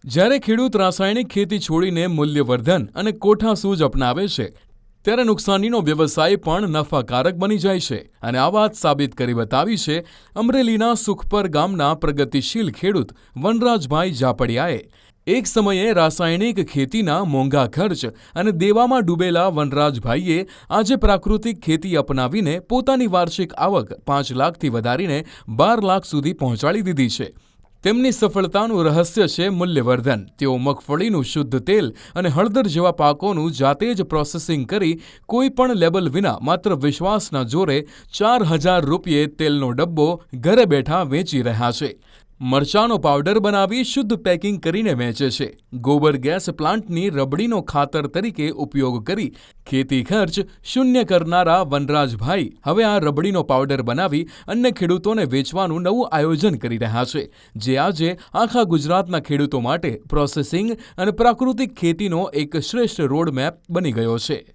જ્યારે ખેડૂત રાસાયણિક ખેતી છોડીને મૂલ્યવર્ધન અને કોઠાસૂઝ અપનાવે છે, ત્યારે નુકસાનીનો વ્યવસાય પણ નફાકારક બની જાય છે. અને આ વાત સાબિત કરી બતાવી છે અમરેલીના સુખપર ગામના પ્રગતિશીલ ખેડૂત વનરાજભાઈ જાપડિયાએ. એક સમયે રાસાયણિક ખેતીના મોંઘા ખર્ચ અને દેવામાં ડૂબેલા વનરાજભાઈએ આજે પ્રાકૃતિક ખેતી અપનાવીને પોતાની વાર્ષિક આવક 5 લાખથી વધારીને 12 લાખ સુધી પહોંચાડી દીધી છે. તેમની સફળતાનું રહસ્ય છે મૂલ્યવર્ધન. તેઓ મગફળીનું શુદ્ધ તેલ અને હળદર જેવા પાકોનું જાતે જ પ્રોસેસિંગ કરી કોઈ પણ લેબલ વિના માત્ર વિશ્વાસના જોરે 4,000 રૂપિયે તેલનો ડબ્બો ઘરે બેઠા વેચી રહ્યા છે. મરચાંનો પાવડર બનાવી શુદ્ધ પેકિંગ કરીને વેચે છે. ગોબર ગેસ પ્લાન્ટની રબડીનો ખાતર તરીકે ઉપયોગ કરી ખેતી ખર્ચ શૂન્ય કરનારા વનરાજભાઈ હવે આ રબડીનો પાવડર બનાવી અન્ય ખેડૂતોને વેચવાનું નવું આયોજન કરી રહ્યા છે, જે આજે આખા ગુજરાતના ખેડૂતો માટે પ્રોસેસિંગ અને પ્રાકૃતિક ખેતીનો એક શ્રેષ્ઠ રોડમેપ બની ગયો છે.